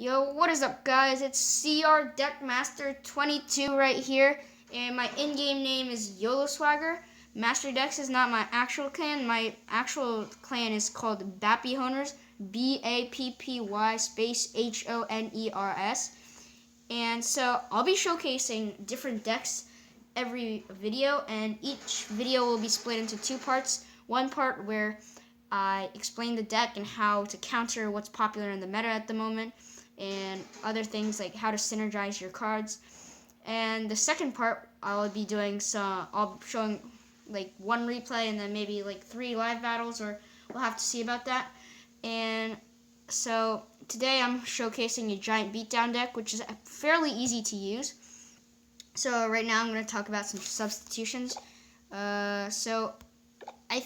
Yo, what is up, guys? It's CR Deckmaster 22 right here, and my in-game name is Swagyoloer. Master Dex is not my actual clan. My actual clan is called Bappy Honers, Bappy space Honers. And so I'll be showcasing different decks every video, and each video will be split into two parts. One part where I explain the deck and how to counter what's popular in the meta at the moment, and other things like how to synergize your cards. And the second part, I'll be showing like one replay and then maybe like 3 live battles, or we'll have to see about that. And so today I'm showcasing a giant beatdown deck, which is fairly easy to use. So right now I'm going to talk about some substitutions. So I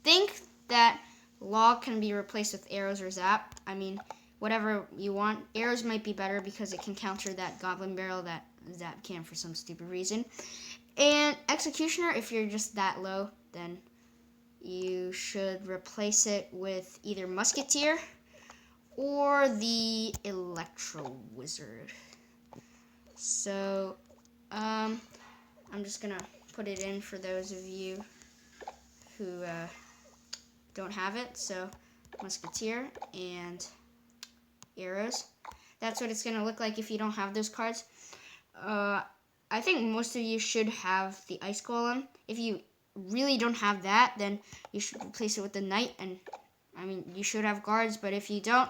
think that log can be replaced with arrows or zap. I mean, whatever you want. Arrows might be better because it can counter that goblin barrel that zap can for some stupid reason. And executioner, if you're just that low, then you should replace it with either musketeer or the electro wizard. So I'm just gonna put it in for those of you who don't have it. So musketeer and arrows. That's what it's going to look like if you don't have those cards. I think most of you should have the ice golem. If you really don't have that, then you should replace it with the knight. And I mean, you should have guards, but if you don't,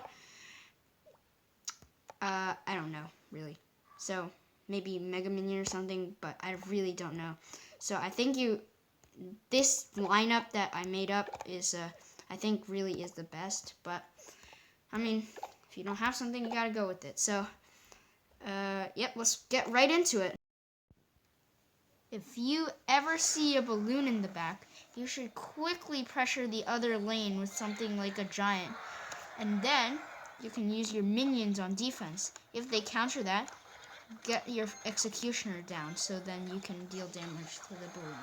I don't know really. So maybe mega minion or something, but I really don't know. So I think this lineup that I made up is I think really is the best. But I mean, if you don't have something, you gotta go with it. So, yep, let's get right into it. If you ever see a balloon in the back, you should quickly pressure the other lane with something like a giant. And then you can use your minions on defense. If they counter that, get your executioner down, so then you can deal damage to the balloon.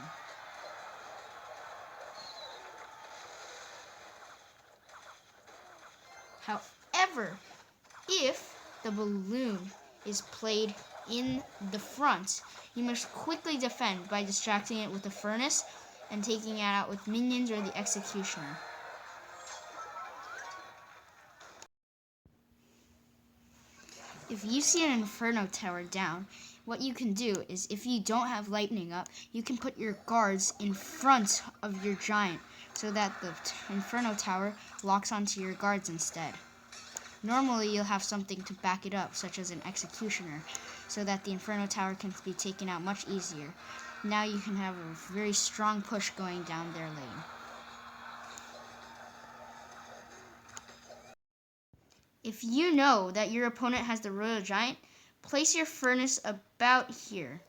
However, if the balloon is played in the front, you must quickly defend by distracting it with the furnace and taking it out with minions or the executioner. If you see an inferno tower down, what you can do is, if you don't have lightning up, you can put your guards in front of your giant so that the inferno tower locks onto your guards instead. Normally, you'll have something to back it up, such as an executioner, so that the inferno tower can be taken out much easier. Now you can have a very strong push going down their lane. If you know that your opponent has the royal giant, place your furnace about here.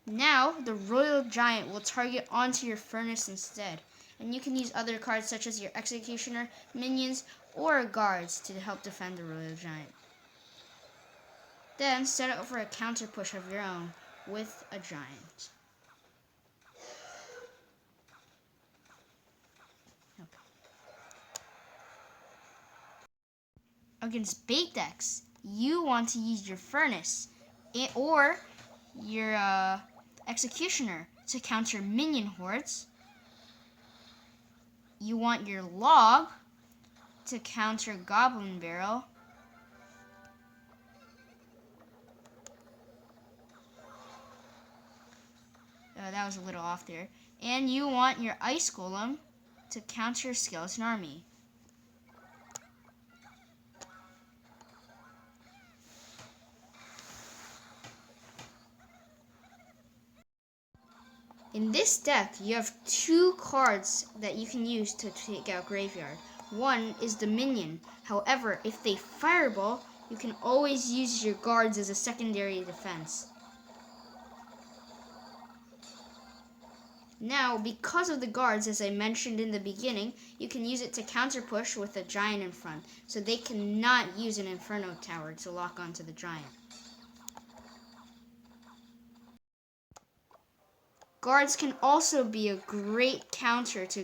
Now, the royal giant will target onto your furnace instead, and you can use other cards such as your executioner, minions, or guards to help defend the royal giant. Then set up for a counter push of your own with a giant. Okay. Against bait decks, you want to use your furnace or your executioner to counter minion hordes. You want your log to counter goblin barrel. That was a little off there. And you want your ice golem to counter skeleton army. In this deck, you have 2 cards that you can use to take out graveyard. One is the minion. However, if they fireball, you can always use your guards as a secondary defense. Now, because of the guards, as I mentioned in the beginning, you can use it to counter push with a giant in front, so they cannot use an inferno tower to lock onto the giant. Guards can also be a great counter to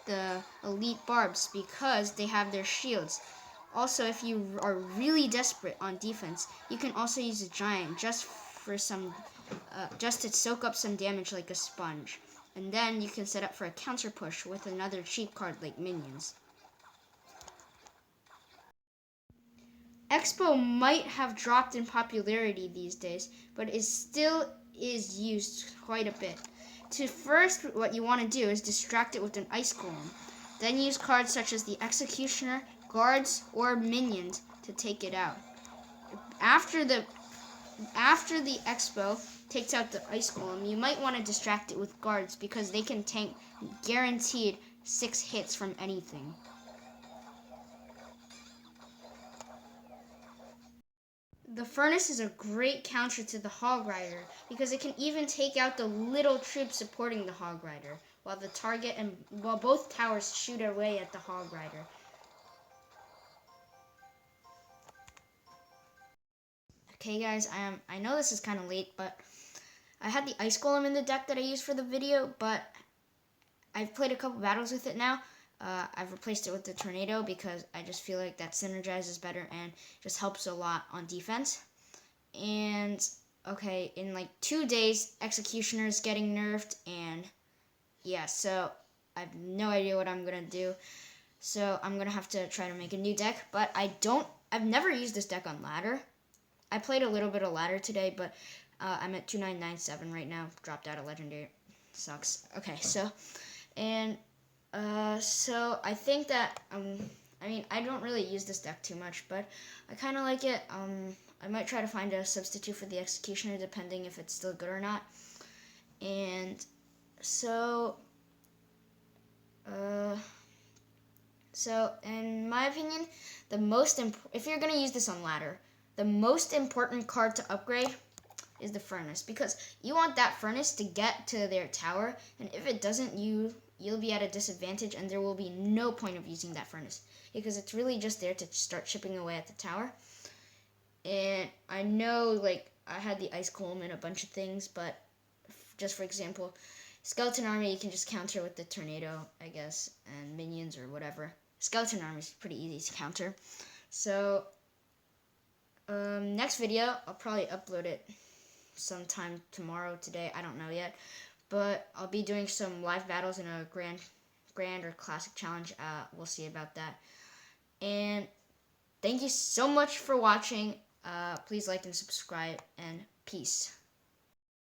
the elite barbs because they have their shields. Also, if you are really desperate on defense, you can also use a giant just to soak up some damage like a sponge. And then you can set up for a counter push with another cheap card like minions. Expo might have dropped in popularity these days, but it still is used quite a bit. First, what you want to do is distract it with an ice golem. Then use cards such as the Executioner, guards, or minions to take it out. After the Expo takes out the ice golem, you might want to distract it with guards because they can tank guaranteed 6 hits from anything. The furnace is a great counter to the Hog Rider because it can even take out the little troops supporting the Hog Rider while both towers shoot away at the Hog Rider. Okay guys, I know this is kind of late, but I had the Ice Golem in the deck that I used for the video, but I've played a couple battles with it now. I've replaced it with the Tornado because I just feel like that synergizes better and just helps a lot on defense. And okay, in like 2 days, Executioner is getting nerfed, and yeah, so I have no idea what I'm gonna do. So I'm gonna have to try to make a new deck, but I've never used this deck on ladder. I played a little bit of ladder today, but I'm at 2997 right now. Dropped out of legendary. Sucks. Okay, so so I think that I don't really use this deck too much, but I kind of like it. I might try to find a substitute for the Executioner depending if it's still good or not. And so in my opinion, if you're gonna use this on ladder, the most important card to upgrade is the furnace, because you want that furnace to get to their tower, and if it doesn't, you'll be at a disadvantage, and there will be no point of using that furnace because it's really just there to start chipping away at the tower. And I know, like, I had the Ice Golem and a bunch of things, but just for example, Skeleton Army you can just counter with the Tornado, I guess, and minions or whatever. Skeleton Army is pretty easy to counter. So next video, I'll probably upload it sometime tomorrow, today, I don't know yet, but I'll be doing some live battles in a grand or classic challenge. We'll see about that. And thank you so much for watching. Please like and subscribe, and peace.